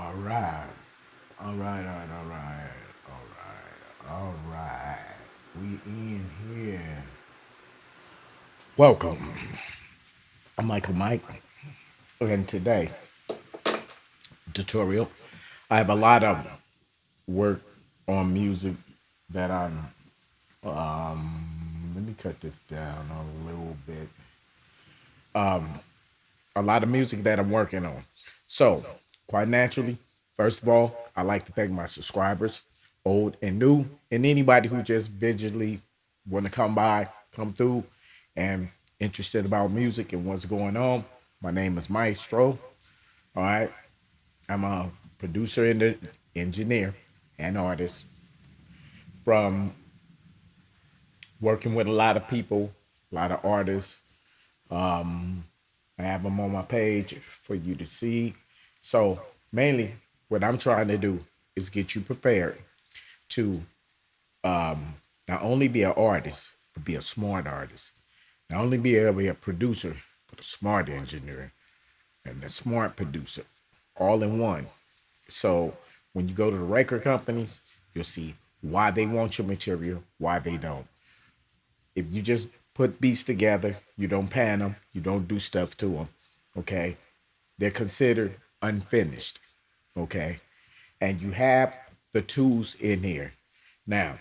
All right. All right, all right, all right, all right. We in here. Welcome. I'm Michael Mike. And today, tutorial. I have a lot of work on music that let me cut this down a little bit. A lot of music that I'm working on. So, quite naturally, first of all, I like to thank my subscribers, old and new, and anybody who just visually want to come by, come through, and interested about music and what's going on. My name is Maestro. All right, I'm a producer and engineer and artist from working with a lot of people, a lot of artists. I have them on my page for you to see. So mainly, what I'm trying to do is get you prepared to not only be an artist, but be a smart artist. Not only be able to be a producer, but a smart engineer and a smart producer, all in one. So when you go to the record companies, you'll see why they want your material, why they don't. If you just put beats together, you don't pan them, you don't do stuff to them, okay? They're considered unfinished, okay? And you have the tools in here. Now,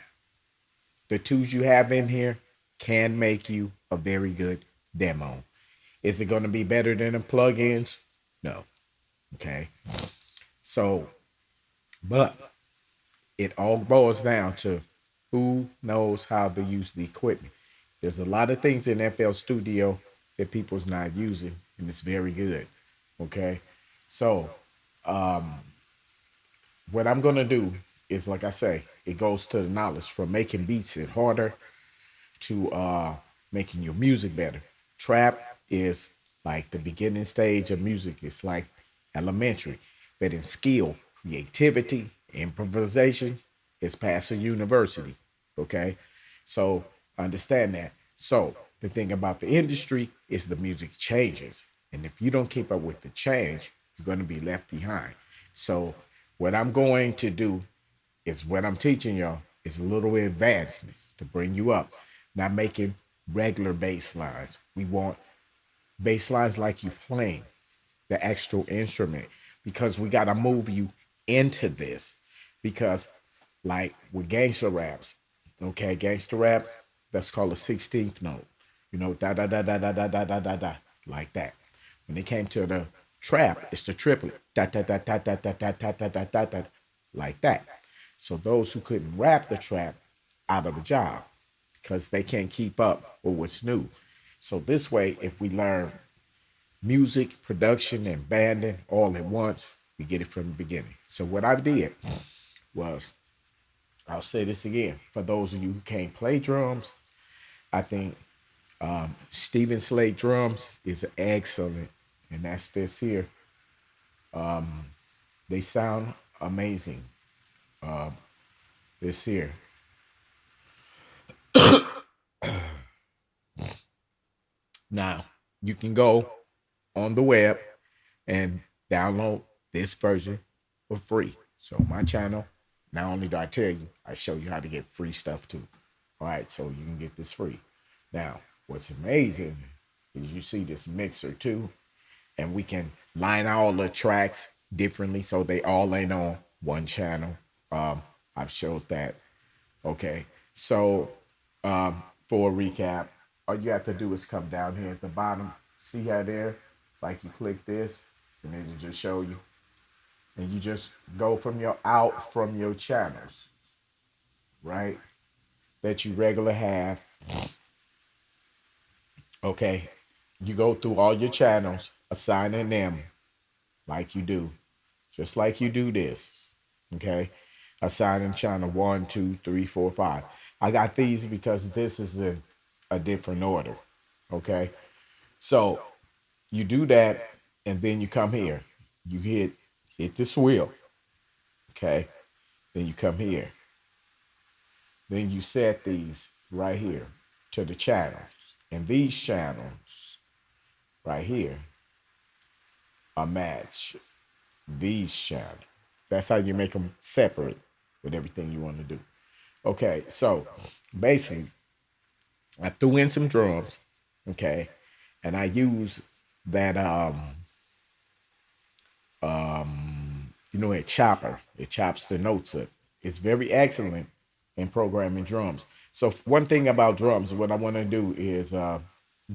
the tools you have in here can make you a very good demo. Is it going to be better than the plugins? No, okay? So, but it all boils down to who knows how to use the equipment. There's a lot of things in FL Studio that people's not using, and it's very good. Okay, so what I'm gonna do is, like I say, it goes to the knowledge from making beats it harder to making your music better. Trap is like the beginning stage of music. It's like elementary, but in skill, creativity, improvisation, it's past a university. Okay, so understand that. So the thing about the industry is the music changes, and if you don't keep up with the change, you're going to be left behind. So what I'm going to do is what I'm teaching y'all is a little advancements to bring you up, not making regular bass lines. We want bass lines like you playing the actual instrument because we got to move you into this. Because, like with gangster raps, okay, gangster rap, that's called a 16th note. You know, da da da da da da da da da da, like that. When it came to the trap, it's the triplet, da da da da da da da da da da da da, like that. So those who couldn't rap the trap out of a job because they can't keep up with what's new. So this way, if we learn music, production, and banding all at once, we get it from the beginning. So what I did was, I'll say this again, for those of you who can't play drums, I think Steven Slade drums is excellent, and that's this here. They sound amazing. This here. Now you can go on the web and download this version for free. So my channel, not only do I tell you, I show you how to get free stuff too. All right, so you can get this free. Now, what's amazing is you see this mixer too, and we can line all the tracks differently so they all ain't on one channel. I've showed that. Okay, so for a recap, all you have to do is come down here at the bottom. See how there, like you click this, and then it just show you, and you just go from your out from your channels, right? That you regular have. Okay, you go through all your channels, assigning them like you do, just like you do this. Okay, assigning channel one, two, three, four, five. I got these because this is in a different order. Okay, so you do that, and then you come here. You hit this wheel. Okay, then you come here. Then you set these right here to the channels, and these channels right here are match these channels. That's how you make them separate with everything you want to do. Okay, so basically, I threw in some drums, okay, and I use that a chopper. It chops the notes up. It's very excellent in programming drums. So one thing about drums, what I want to do is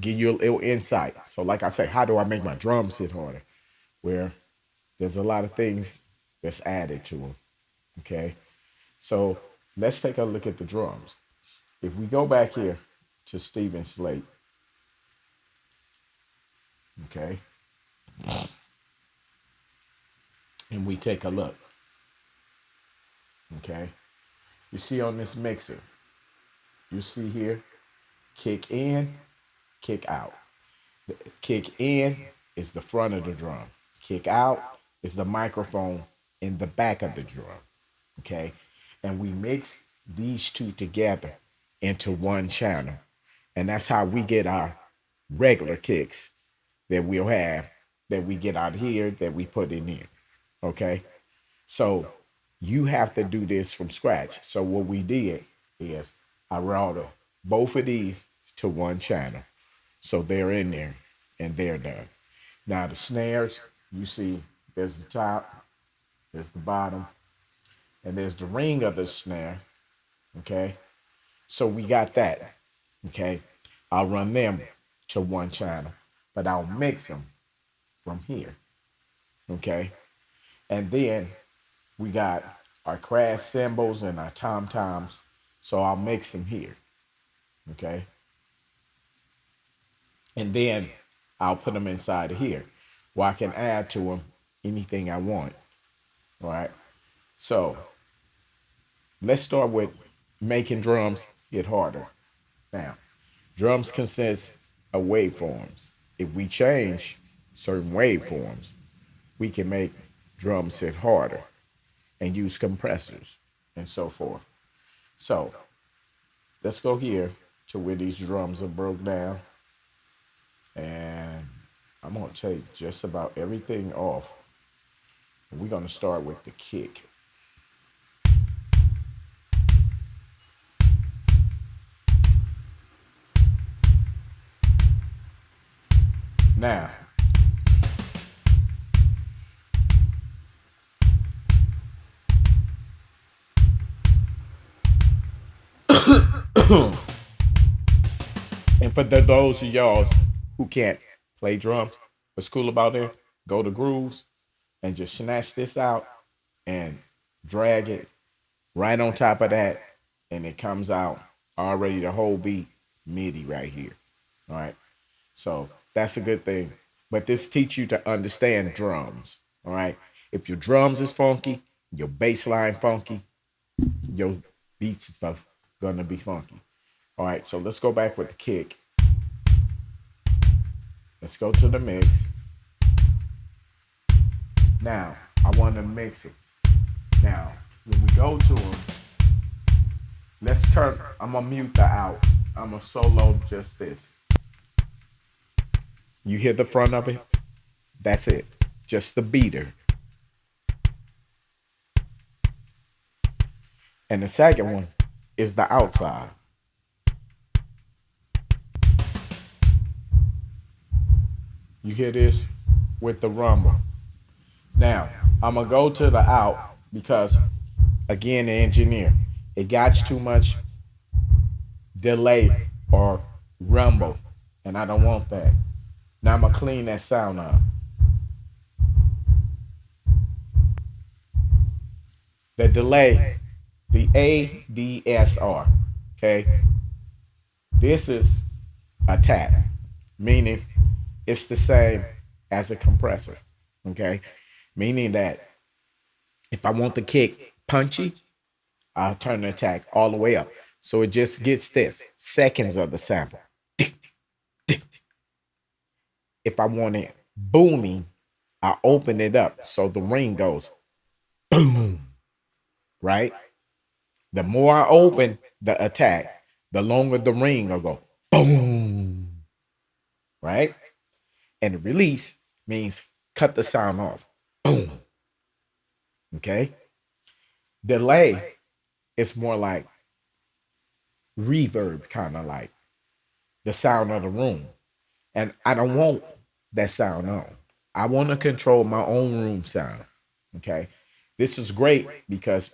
give you a little insight. So like I say, how do I make my drums hit harder? Where there's a lot of things that's added to them. Okay, so let's take a look at the drums. If we go back here to Steven Slate, okay, and we take a look, okay, you see on this mixer, you see here, kick in, kick out. Kick in is the front of the drum. Kick out is the microphone in the back of the drum. Okay. And we mix these two together into one channel. And that's how we get our regular kicks that we'll have, that we get out here, that we put in here. Okay. So you have to do this from scratch. So what we did is I routed both of these to one channel. So they're in there and they're done. Now the snares, you see there's the top, there's the bottom, and there's the ring of the snare. Okay. So we got that. Okay. I'll run them to one channel, but I'll mix them from here. Okay. And then we got our crash cymbals and our tom toms. So I'll mix them here. Okay. And then I'll put them inside of here where I can add to them anything I want. All right. So let's start with making drums hit harder. Now, drums consist of waveforms. If we change certain waveforms, we can make drums hit harder and use compressors and so forth. So let's go here to where these drums are broke down. And I'm going to take just about everything off. We're going to start with the kick. Now, and for those of y'all who can't play drums, what's cool about it, go to grooves and just snatch this out and drag it right on top of that, and it comes out already the whole beat MIDI right here. All right. So that's a good thing. But this teach you to understand drums. All right. If your drums is funky, your bass line funky, your beats and stuff gonna be funky. All right. So let's go back with the kick. Let's go to the mix. Now I want to mix it. Now when we go to them, let's turn. I'm gonna mute the out. I'm gonna solo just this. You hear the front of it? That's it. Just the beater. And the second one is the outside. You hear this with the rumble. Now, I'm going to go to the out because, again, the engineer, it got too much delay or rumble, and I don't want that. Now, I'm going to clean that sound up. The delay, the ADSR, okay? This is a tap, meaning it's the same as a compressor, okay? Meaning that if I want the kick punchy, I'll turn the attack all the way up. So it just gets this seconds of the sample. If I want it booming, I open it up so the ring goes boom, right? The more I open the attack, the longer the ring will go boom, right? And the release means cut the sound off. Boom. Okay. Delay is more like reverb, kind of like the sound of the room. And I don't want that sound on. I want to control my own room sound. Okay. This is great because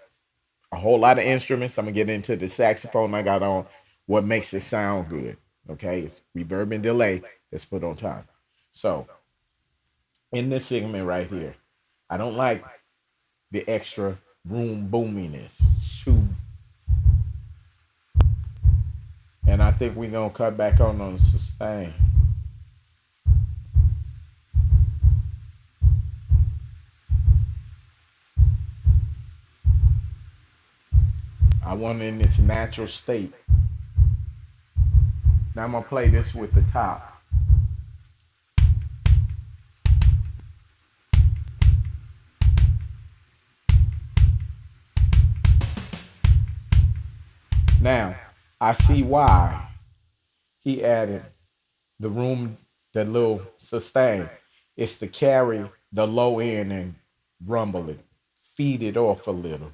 a whole lot of instruments. I'm gonna get into the saxophone I got on. What makes it sound good? Okay, it's reverb and delay that's put on top. So in this segment right here, I don't like the extra room boominess. And I think we're gonna cut back on the sustain. I want it in its natural state. Now I'm gonna play this with the top. Now I see why he added the room, the little sustain. It's to carry the low end and rumble it, feed it off a little.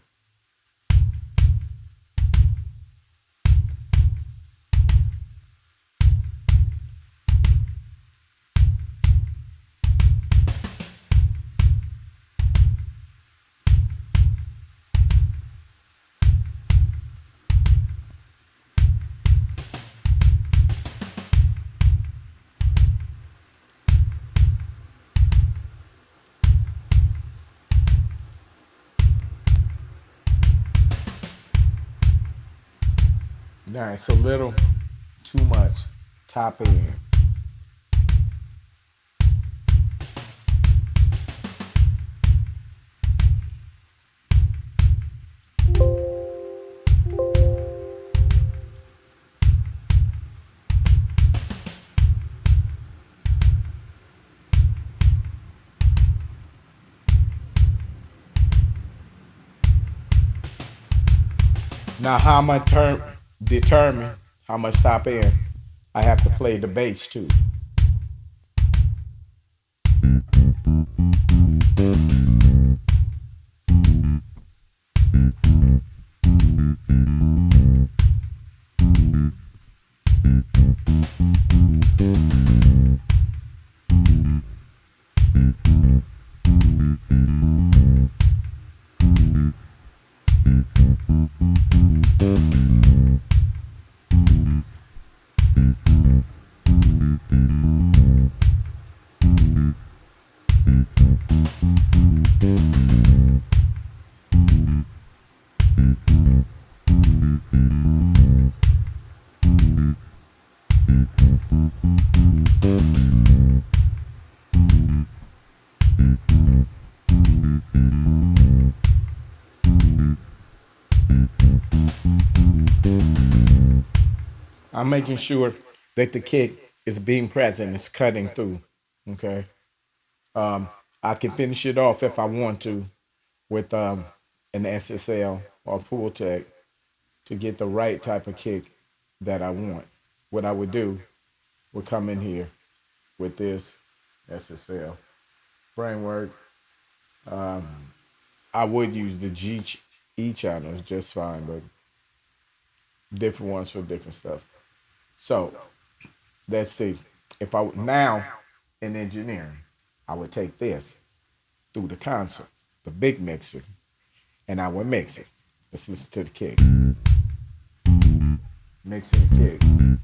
Now it's a little too much top end. Now how am I determine how much top end? I have to play the bass too. I'm making sure that the kick is being present, it's cutting through. Okay. Um, I can finish it off if I want to with an SSL or pull tech to get the right type of kick that I want. What I would do would come in here with this SSL framework. Um, I would use the E channels just fine, but different ones for different stuff. So let's see. If I now in engineering, I would take this through the console, the big mixer, and I would mix it. Let's listen to the kick. Mixing the kick.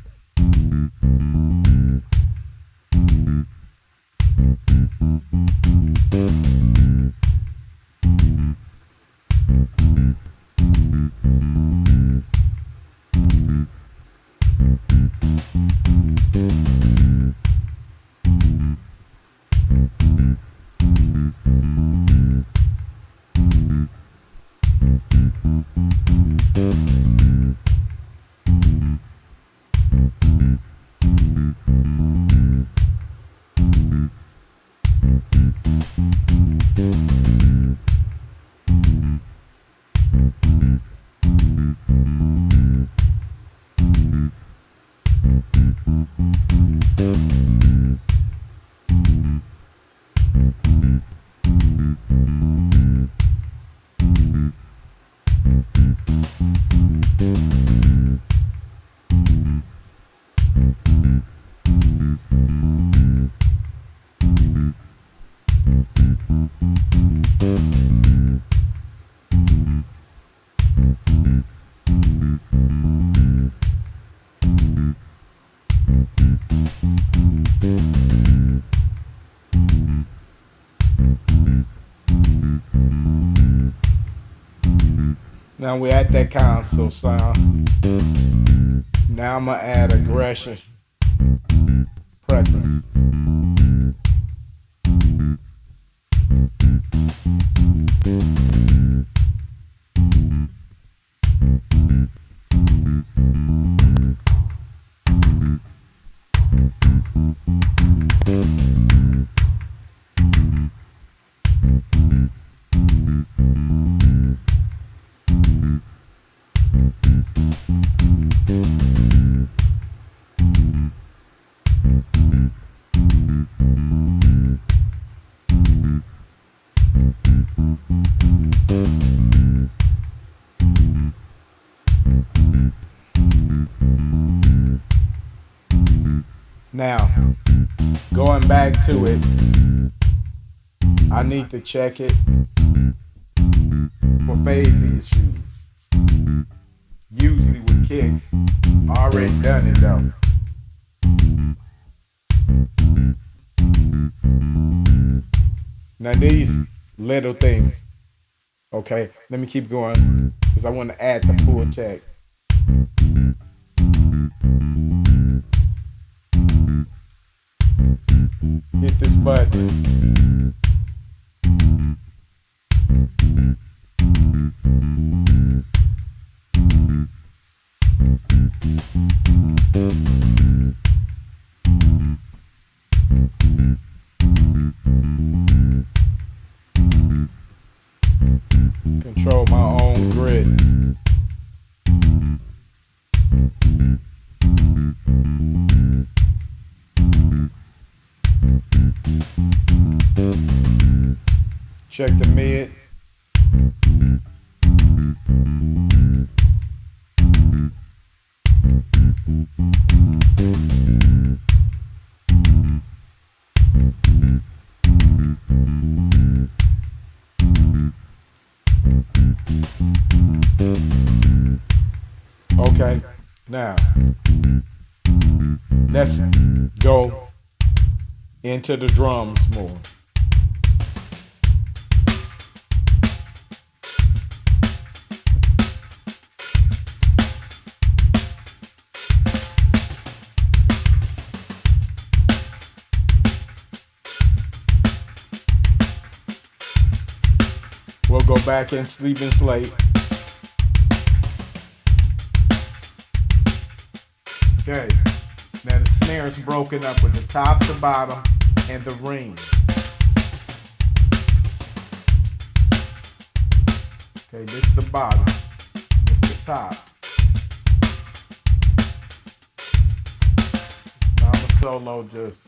Now we're at that console sound. Now I'm gonna add aggression, presence. Now, going back to it, I need to check it for phase issues. Usually with kicks, I already done it though. Now these little things, okay, let me keep going because I want to add the full tech. Hit this button. Control my own grid. Check the mid. Okay, now let's go into the drums more. We'll go back and sleep and slate. Okay, now the snare is broken up with the top, the bottom, and the ring. Okay, this is the bottom, this is the top. Now I'm a solo just.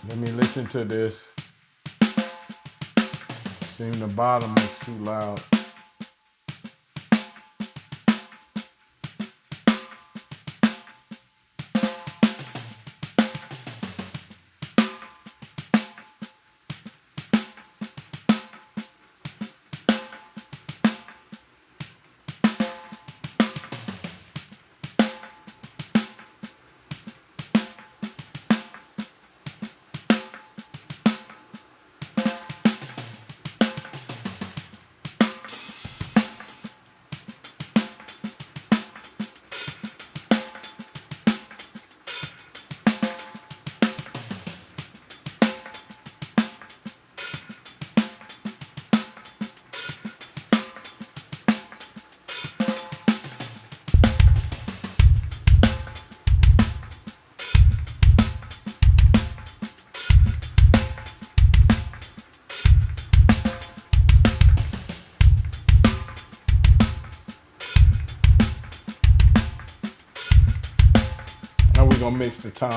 Let me listen to this. Seems the bottom is too loud. mix the tom.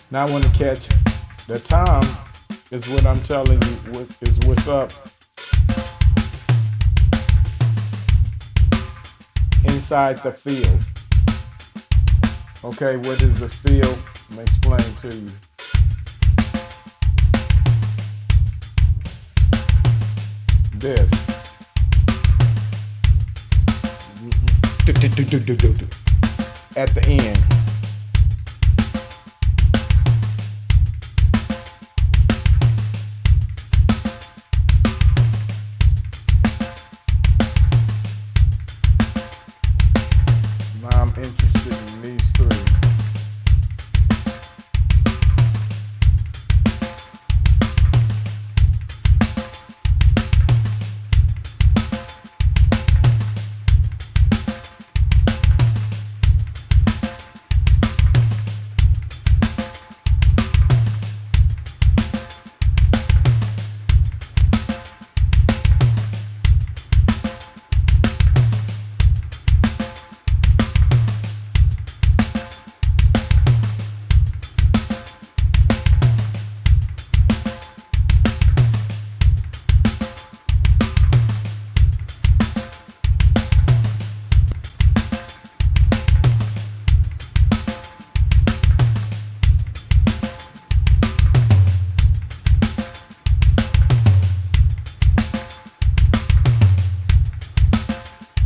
Now I want to catch the tom is what I'm telling you is what's up inside the field. Okay, what is the field? I'm gonna explain to you. This. At the end. Now I'm interested in these three.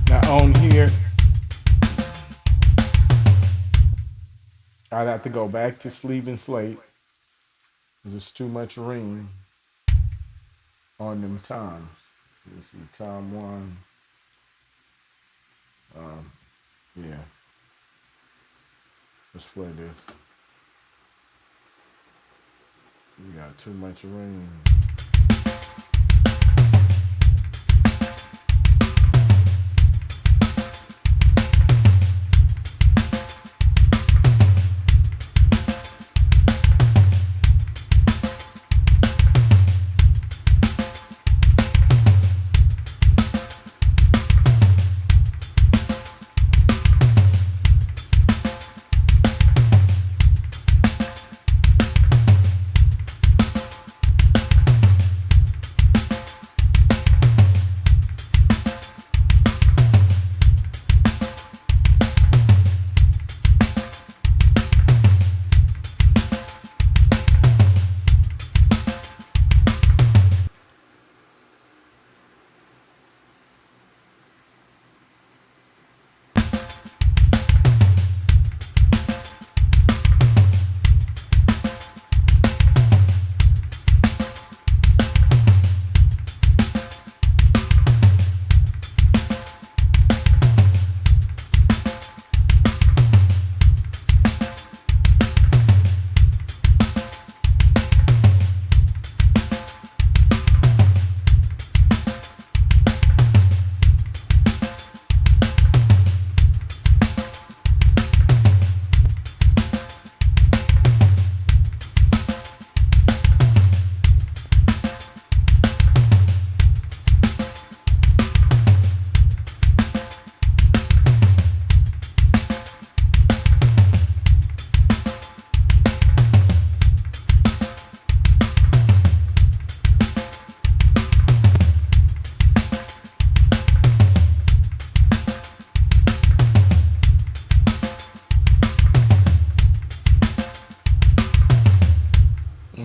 Now on here, I'd have to go back to sleeve and slate. There's too much ring on them toms. Let's see, tom one. Um, yeah, let's play this. We got too much ring.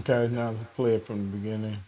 Okay, now let's play it from the beginning.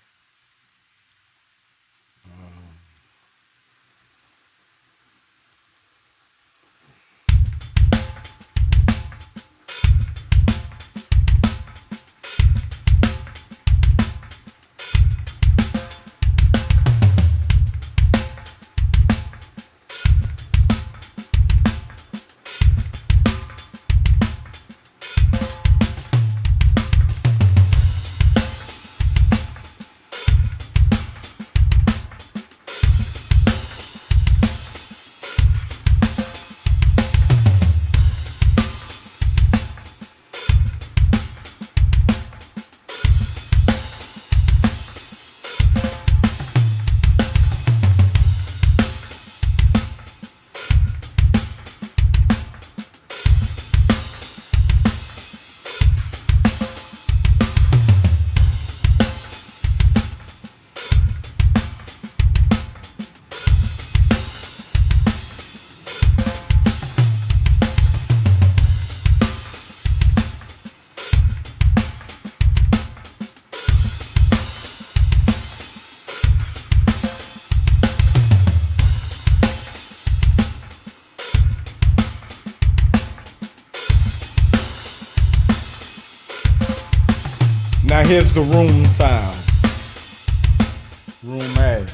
here's the room sound. Room A.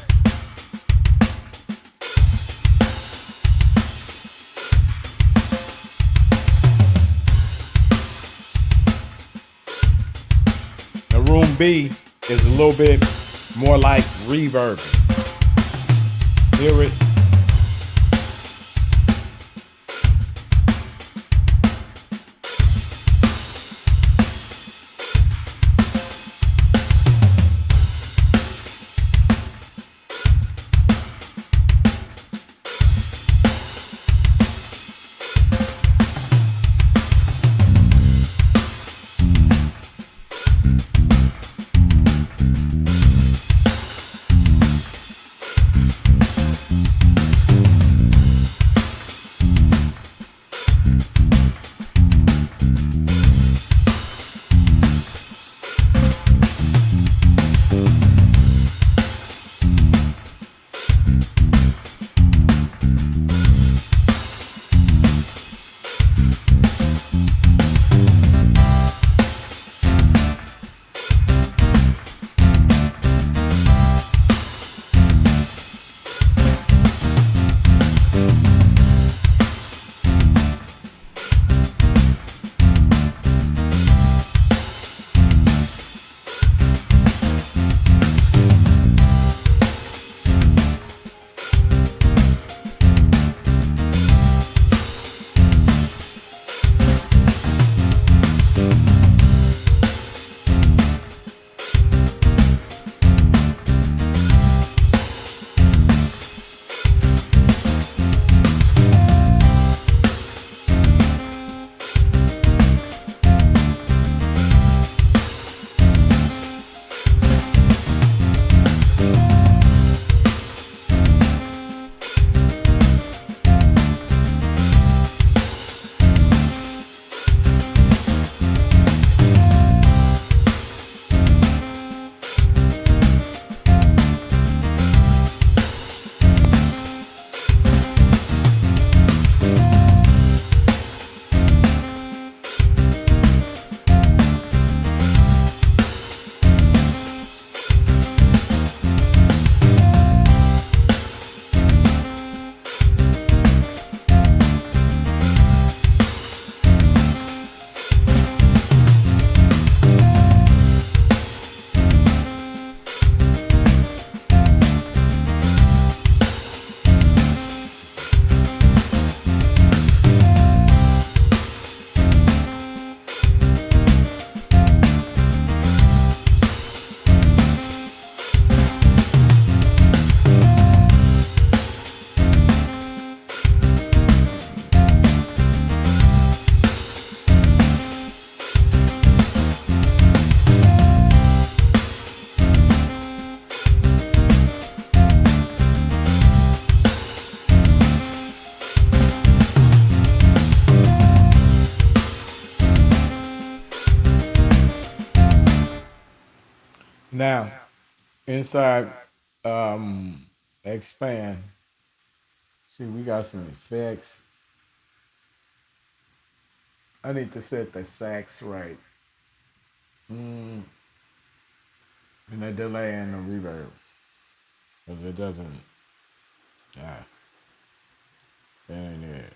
The room B is a little bit more like reverb. Hear it? Now, inside expand, see, we got some effects. I need to set the sax right. Mm, and the delay and the reverb. Because it doesn't. Ah, that ain't it.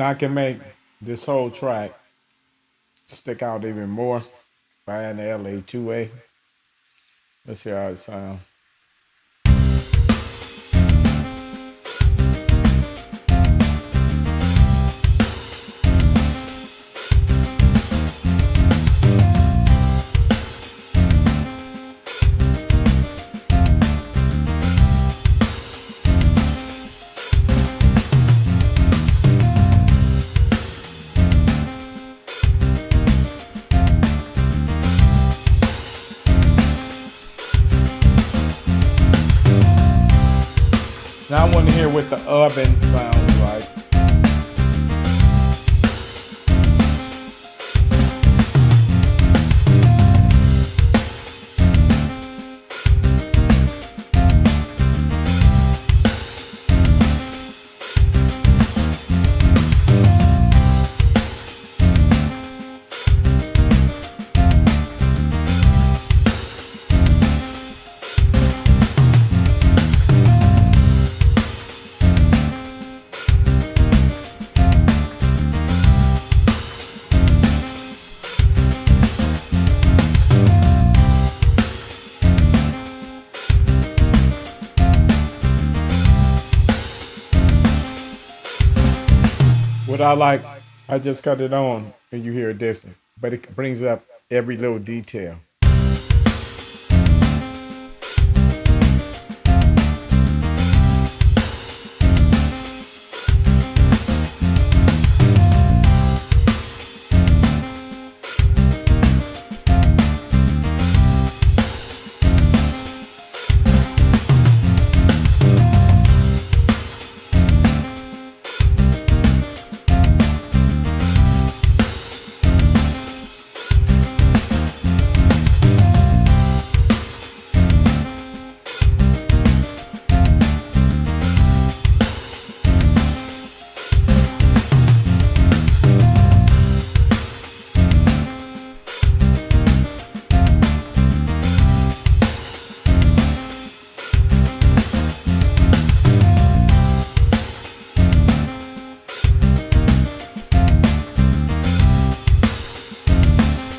Now I can make this whole track stick out even more by adding the LA2A. Let's see how it sounds. Now I want to hear what the oven sounds like. What I like, I just cut it on and you hear it different, but it brings up every little detail.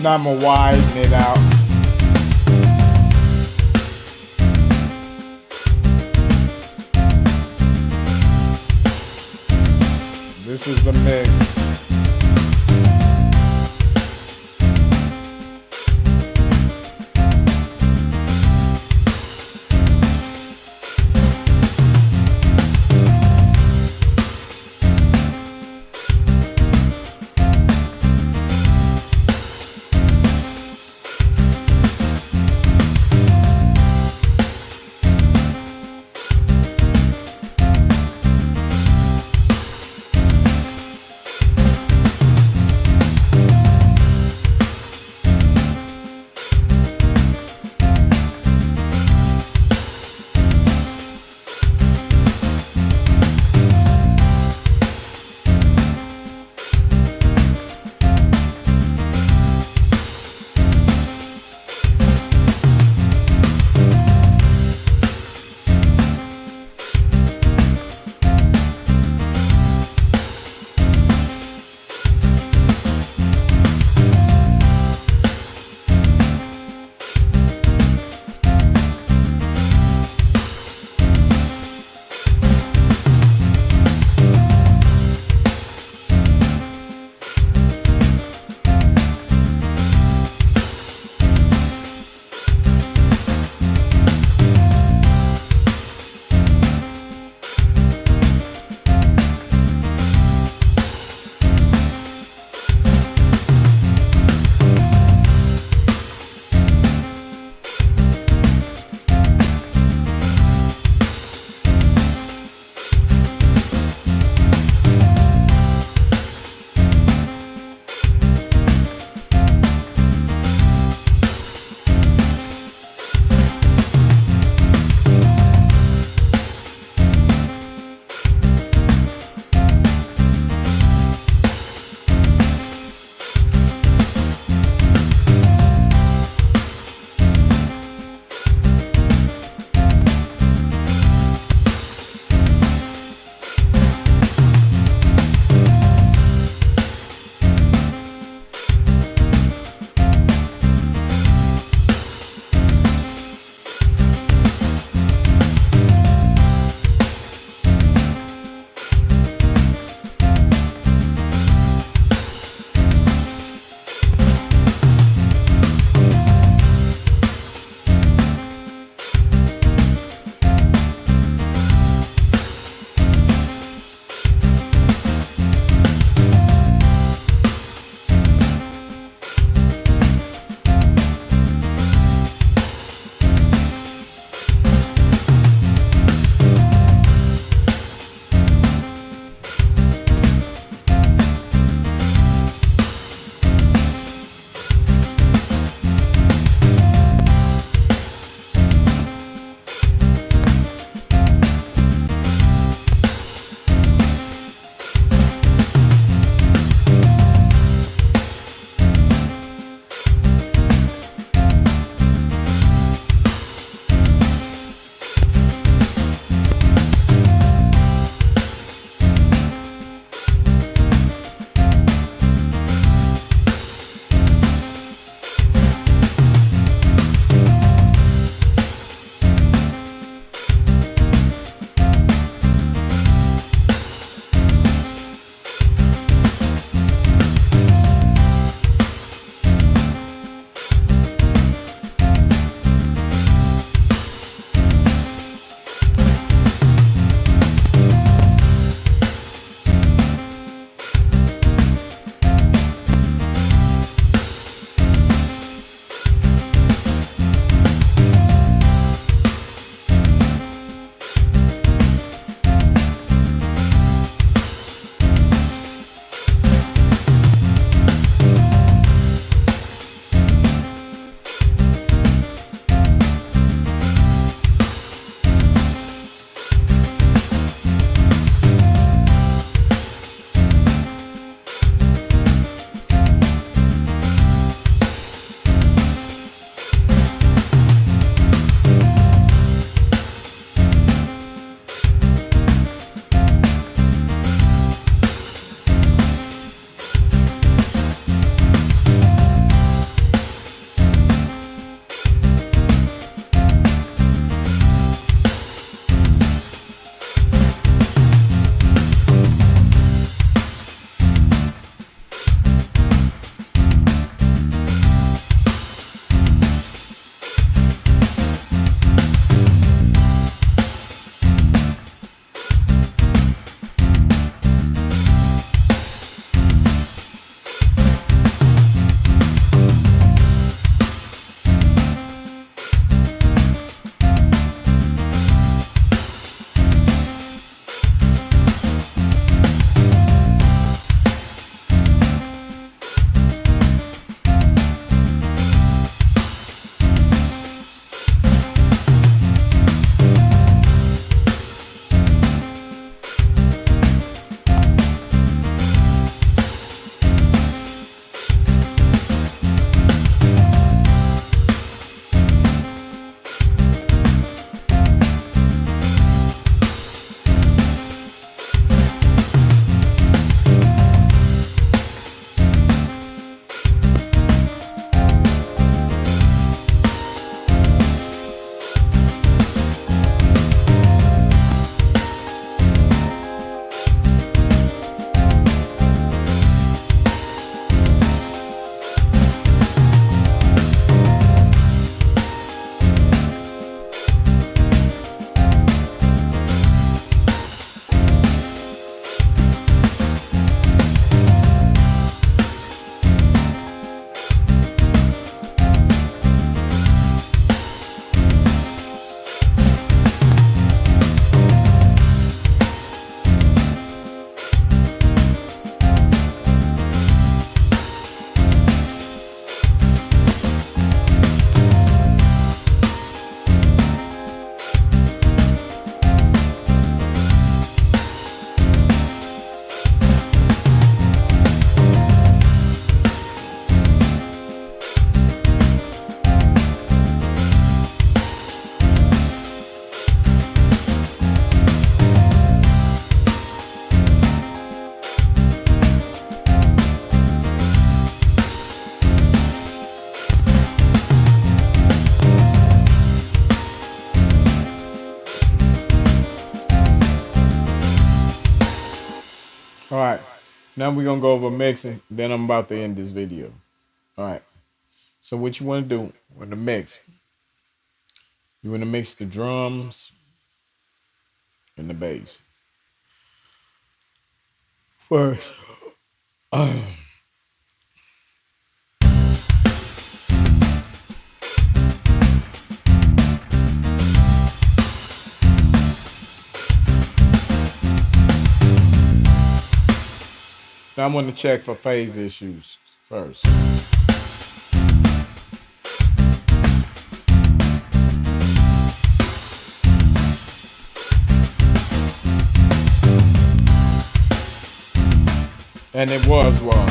Now I'm gonna widen it out. This is the mix. Now we're gonna go over mixing. Then I'm about to end this video. All right. So what you want to do with the mix? You want to mix the drums and the bass first. Now I'm going to check for phase issues first. And it was one.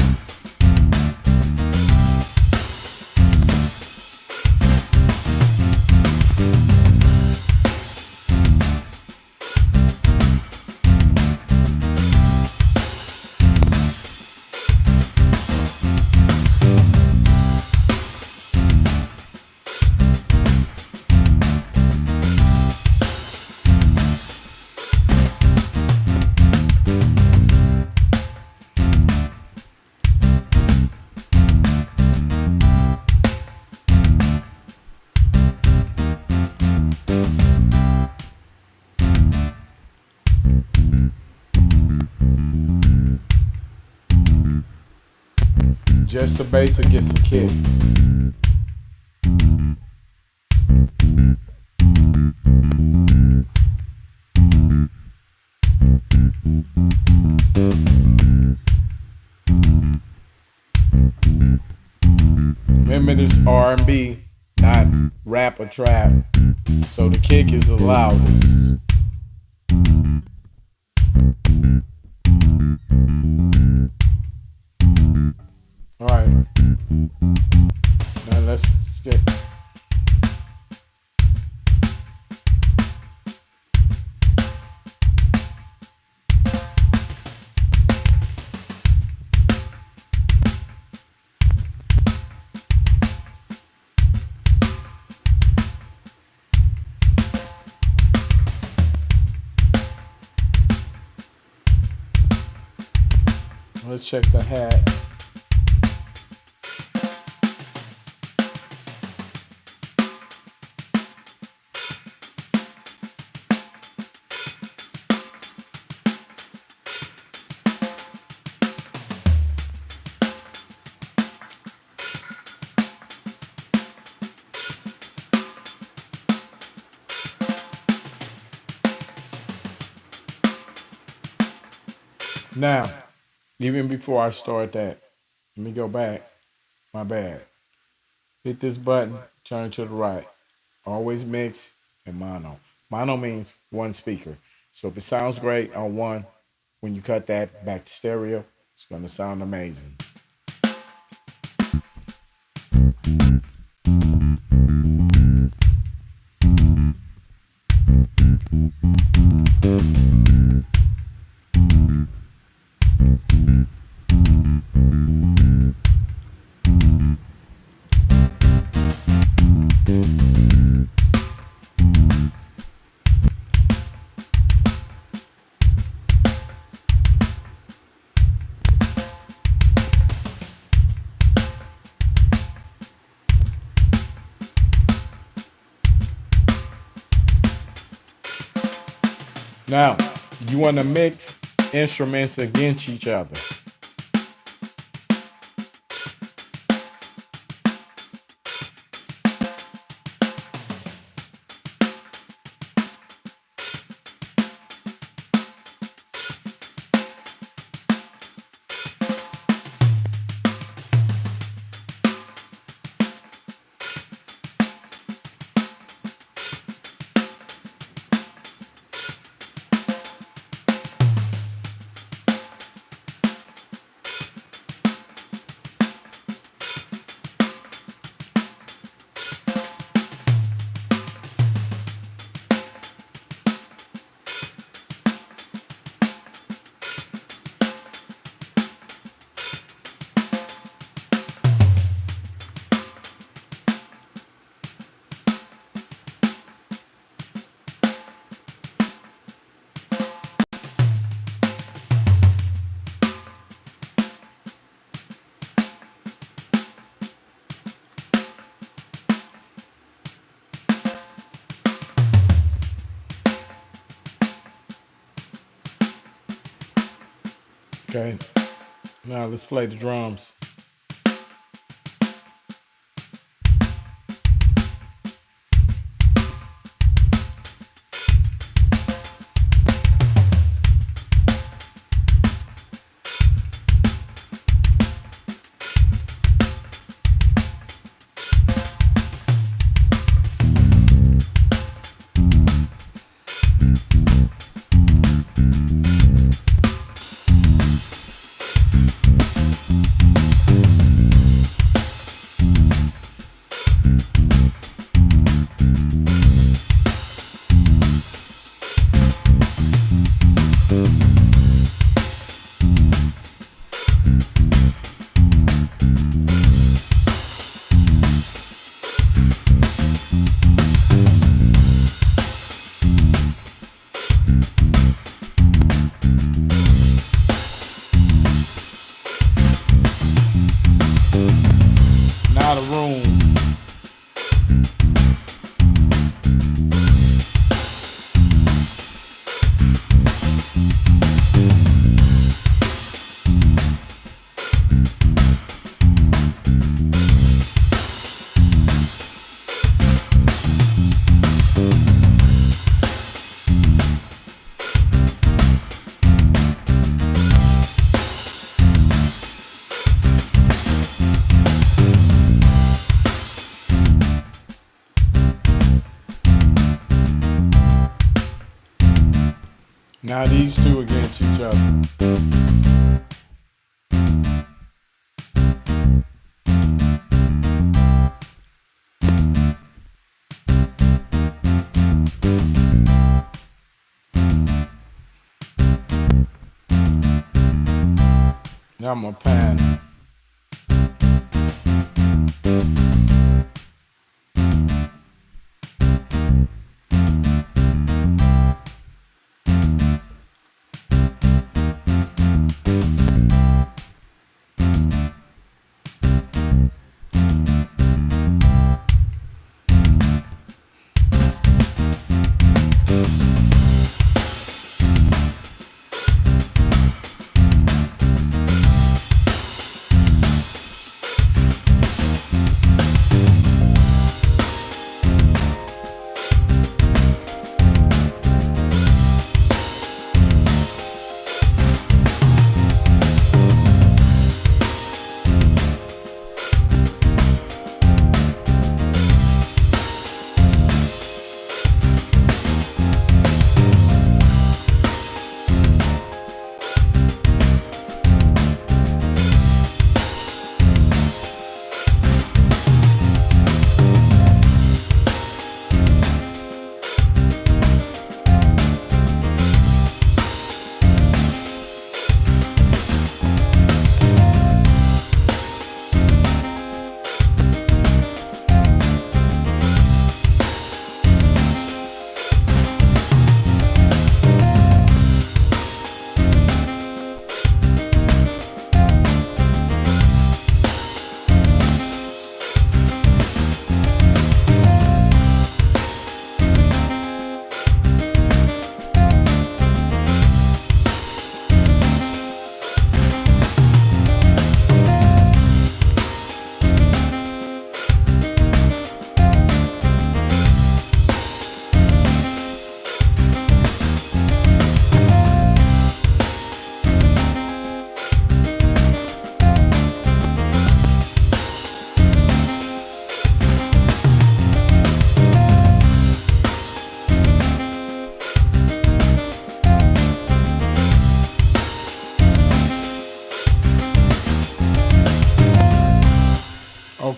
Just the bass against the kick. Remember, this R&B, not rap or trap. So the kick is the loudest. All right. Now let's get. Let's check the hat. Now, even before I start that, let me go back. My bad. Hit this button, turn to the right. Always mix and mono. Mono means one speaker. So if it sounds great on one, when you cut that back to stereo, it's going to sound amazing. Now, you want to mix instruments against each other. Okay, now let's play the drums. Now the room. Now these two against each other. Now I'm gonna pan.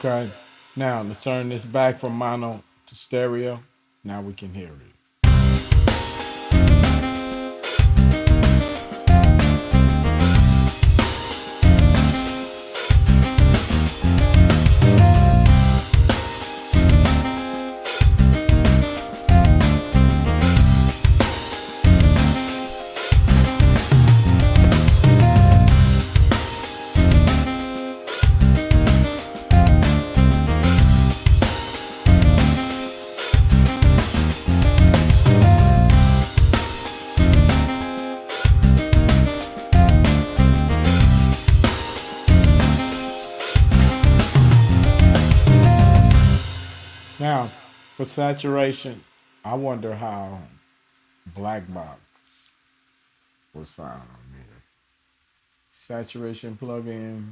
Okay. Now let's turn this back from mono to stereo. Now we can hear it. For saturation, I wonder how black box will sound on here. Saturation plugin.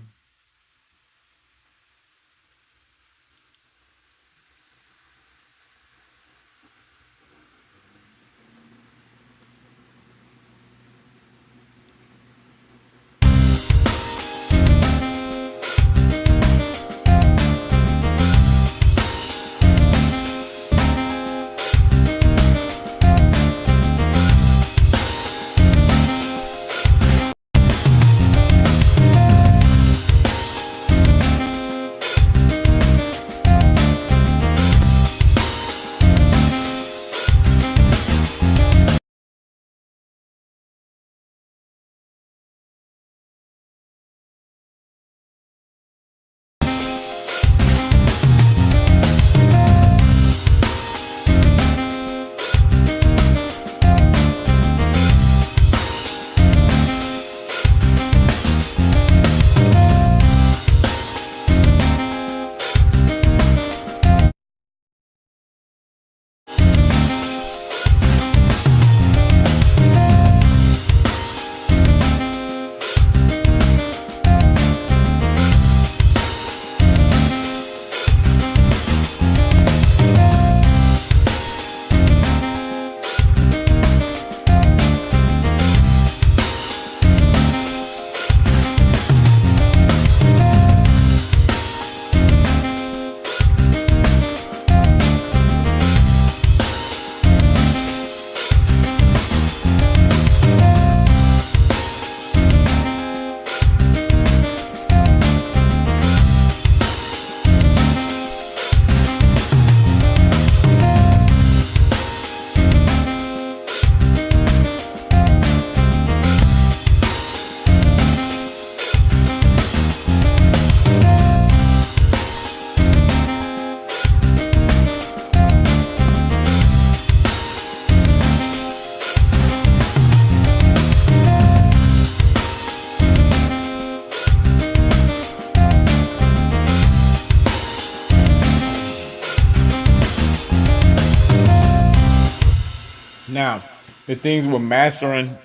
Now, the things with mastering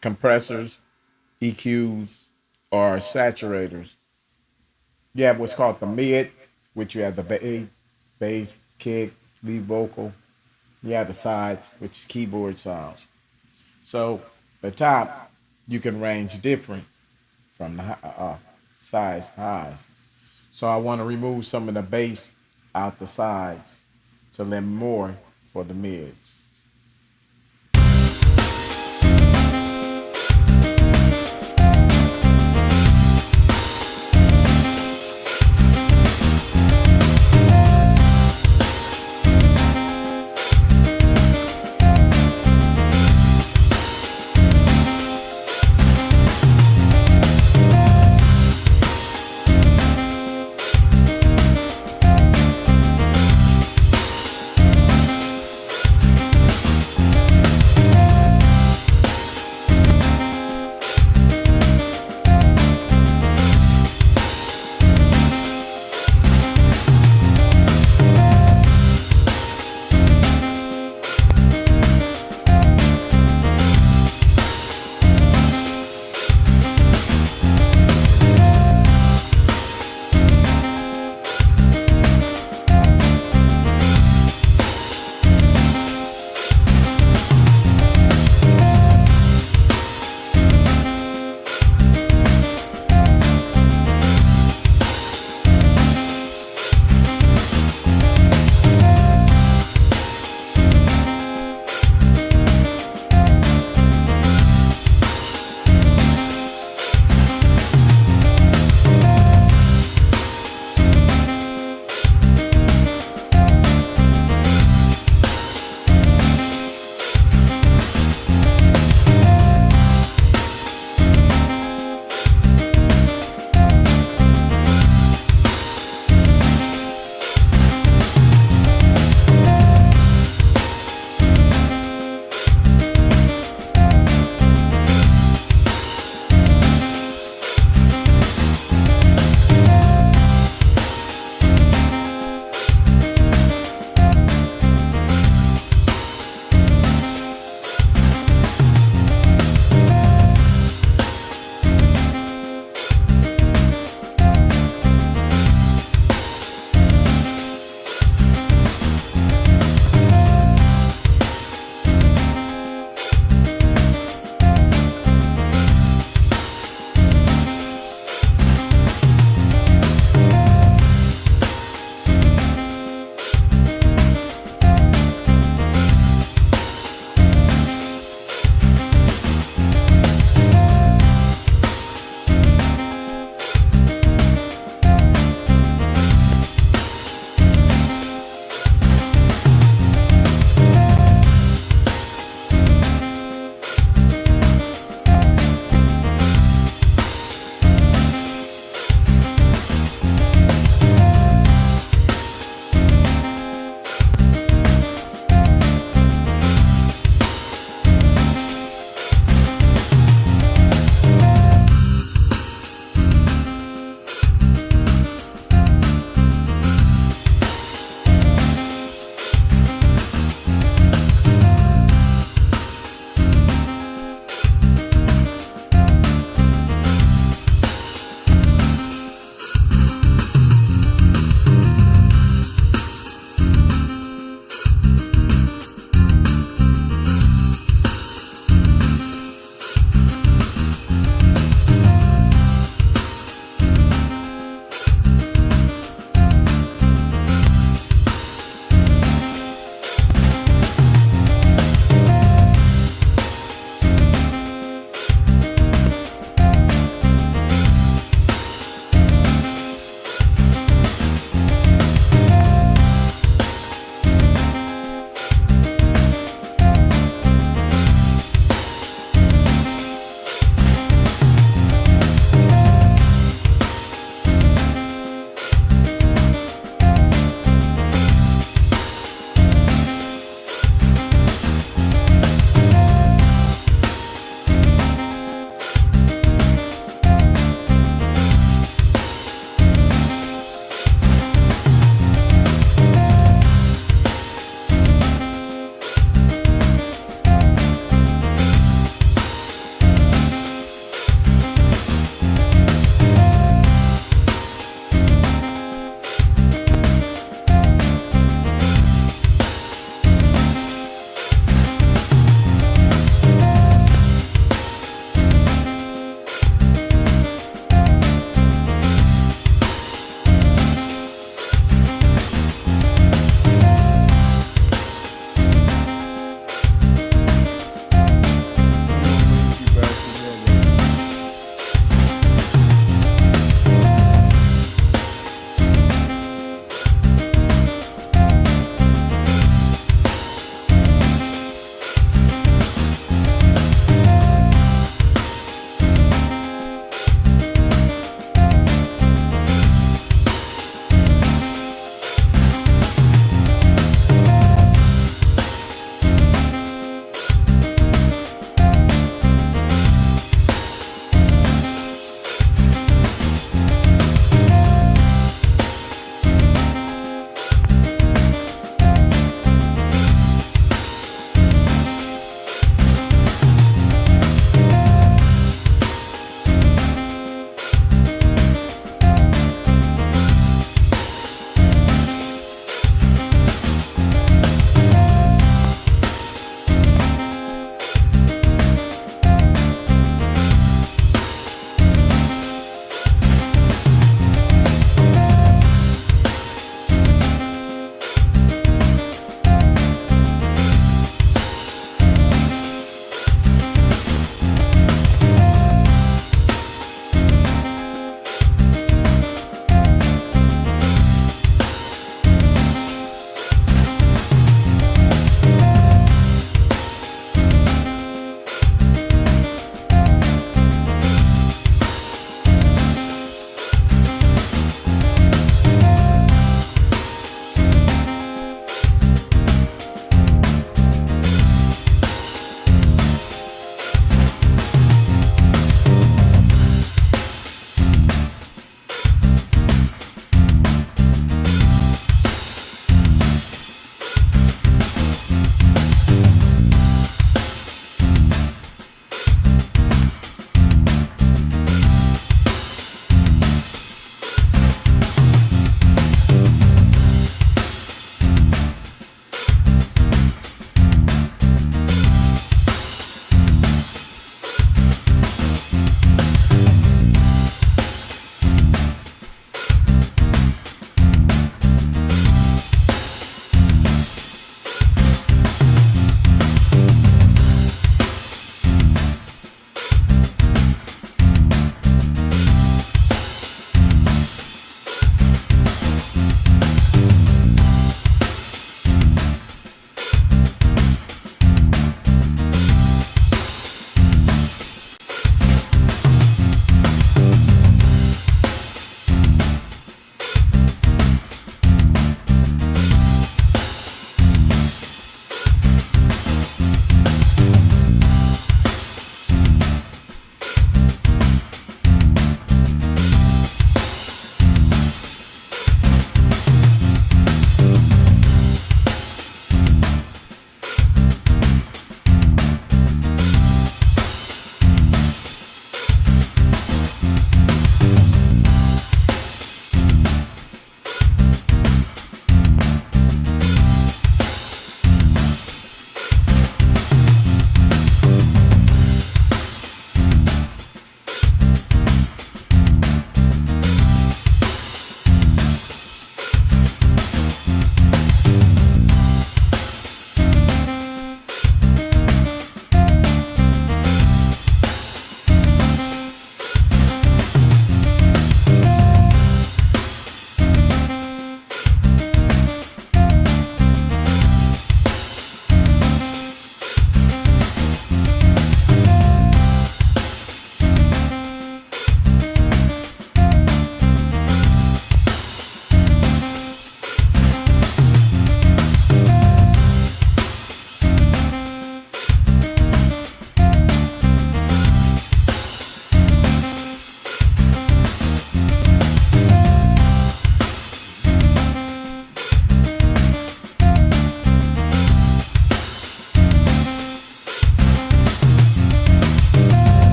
compressors, EQs, or saturators, you have what's called the mid, which you have the bass, kick, lead vocal. You have the sides, which is keyboard sounds. So the top, you can range different from the sides to highs. So I want to remove some of the bass out the sides to leave more for the mids.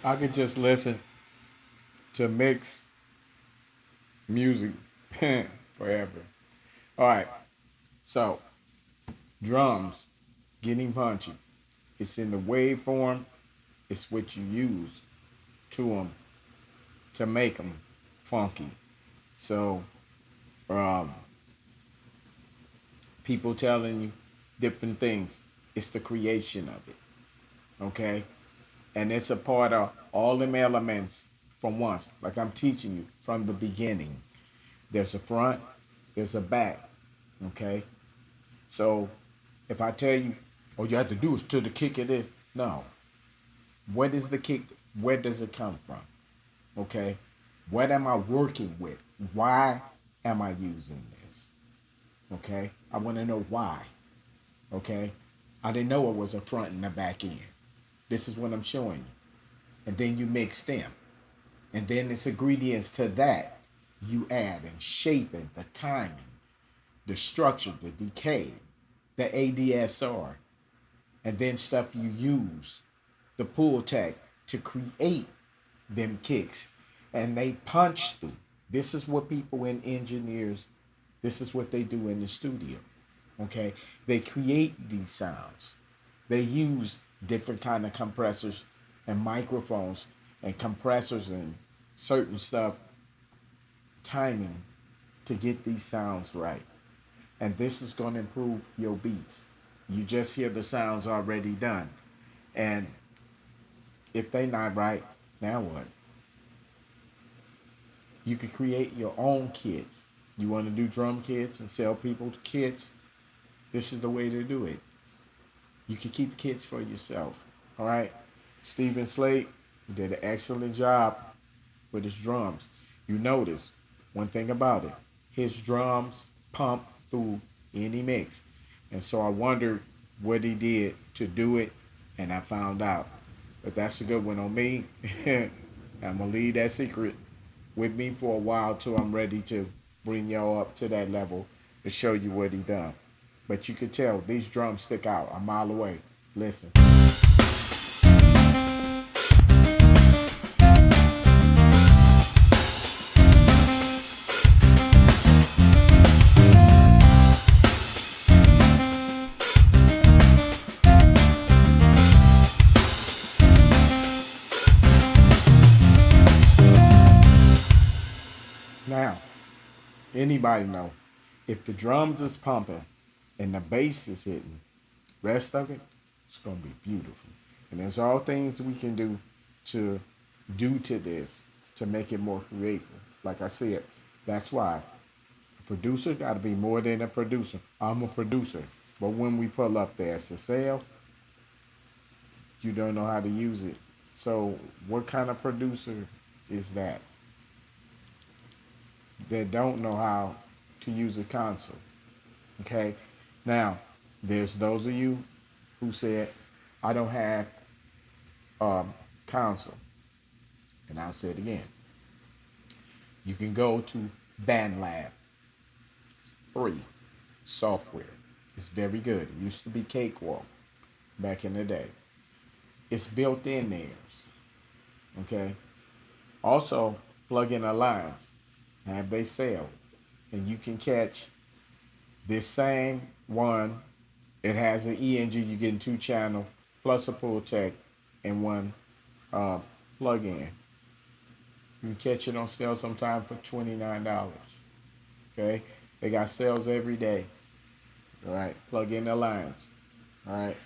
I could just listen to mix music forever. All right, so drums, getting punchy. It's in the waveform. It's what you use to them to make them funky. So, um, people telling you different things. It's the creation of it. Okay, and it's a part of all them elements from once. Like I'm teaching you from the beginning. There's a front. There's a back. Okay, so if I tell you, all you have to do is to the kick of this. No. What is the kick? Where does it come from? Okay. What am I working with? Why am I using this? Okay. I want to know why. Okay. I didn't know it was a front and a back end. This is what I'm showing you. And then you mix them. And then it's ingredients to that you add and shaping, the timing, the structure, the decay, the ADSR, and then stuff you use, the pull tech to create them kicks. And they punch through. This is what people in engineers, this is what they do in the studio. Okay? They create these sounds. They use different kind of compressors and microphones and compressors and certain stuff, timing to get these sounds right. And this is going to improve your beats. You just hear the sounds already done. And if they not right, now what? You can create your own kits. You want to do drum kits and sell people kits? This is the way to do it. You can keep kits for yourself. All right? Stephen Slate did an excellent job with his drums. You notice one thing about it. His drums pump through any mix. And so I wondered what he did to do it, and I found out. But that's a good one on me. I'm going to leave that secret with me for a while till I'm ready to bring y'all up to that level to show you what he done. But you could tell these drums stick out a mile away. Listen. Now, anybody know if the drums is pumping and the bass is hitting, rest of it, it's gonna be beautiful. And there's all things we can to do to this to make it more creative. Like I said, that's why a producer got to be more than a producer. I'm a producer, but when we pull up there as a sale, you don't know how to use it. So, what kind of producer is that that don't know how to use a console? Okay, now there's those of you who said I don't have console, and I'll say it again. You can go to BandLab. It's free software. It's very good. It used to be Cakewalk back in the day. It's built in theirs. Okay. Also, Plug-in Alliance have they sale, and you can catch this same one. It has an ENG. You get 2 channel plus a pull tech and one uh, plug-in. You can catch it on sale sometime for $29. Okay, they got sales every day. All right, Plug-in Alliance. All right,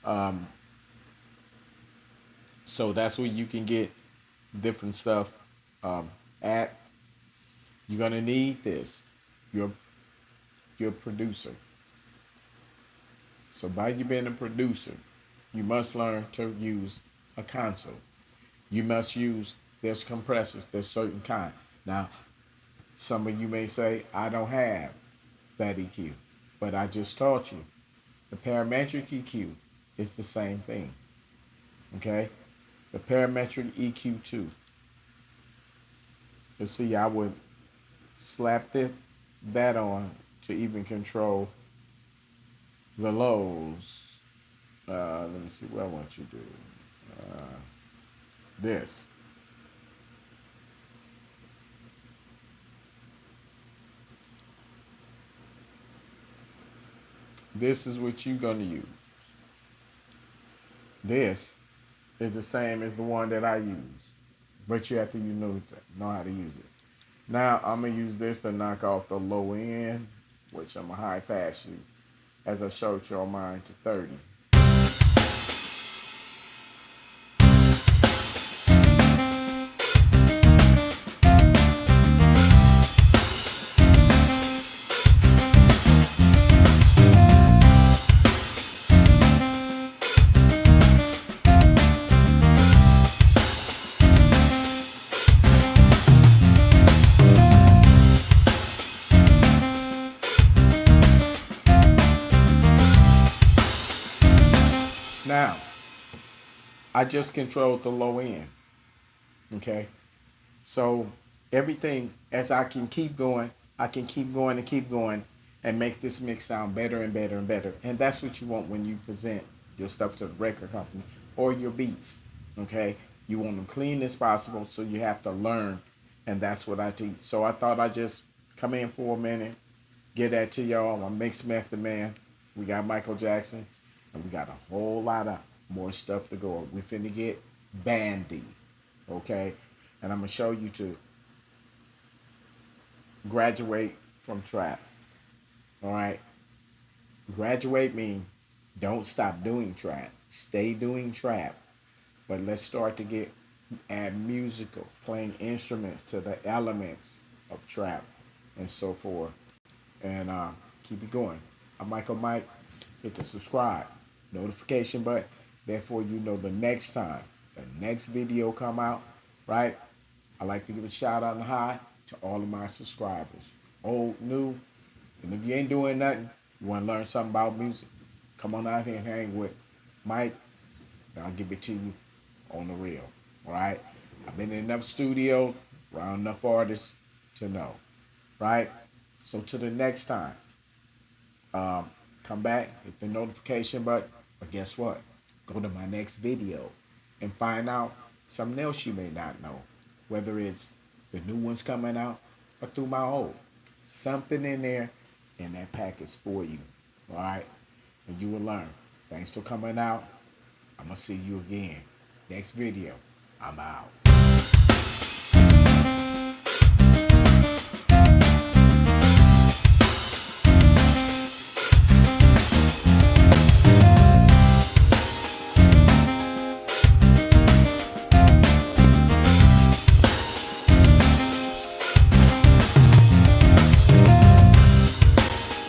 um, so that's where you can get different stuff at. You're gonna need this. You're a producer. So by you being a producer, you must learn to use a console. You must use there's compressors. There's certain kind. Now, some of you may say I don't have that EQ, but I just taught you the parametric EQ is the same thing. Okay, the parametric EQ too. You see, I would slap that on to even control the lows. Let me see what I want you to do. This. This is what you're gonna use. This is the same as the one that I use, but you have to know how to use it. Now I'm gonna use this to knock off the low end, which I'm gonna high pass you as I showed you on mine to 30. Now I just controlled the low end. Okay. So everything as I can keep going, I can keep going and keep going and make this mix sound better and better and better. And that's what you want when you present your stuff to the record company or your beats. Okay. You want them clean as possible, so you have to learn. And that's what I teach. So I thought I'd just come in for a minute, get that to y'all. I'm a mixed method man. We got Michael Jackson, and we got a whole lot of more stuff to go. We finna get bandy, okay? And I'm gonna show you to graduate from trap. All right, graduate means don't stop doing trap, stay doing trap, but let's start to get add musical, playing instruments to the elements of trap and so forth. And keep it going. I'm Michael Mike. Hit the subscribe, notification button. Therefore, you know the next time the next video come out, right? I like to give a shout out and hi to all of my subscribers, old, new. And if you ain't doing nothing, you want to learn something about music, come on out here and hang with Mike, and I'll give it to you on the real. All right? I've been in enough studios, around enough artists to know, right? So to the next time, um, come back, hit the notification button. But guess what? Go to my next video and find out something else you may not know, whether it's the new ones coming out or through my old. Something in there in that package for you. All right? And you will learn. Thanks for coming out. I'm going to see you again. Next video. I'm out.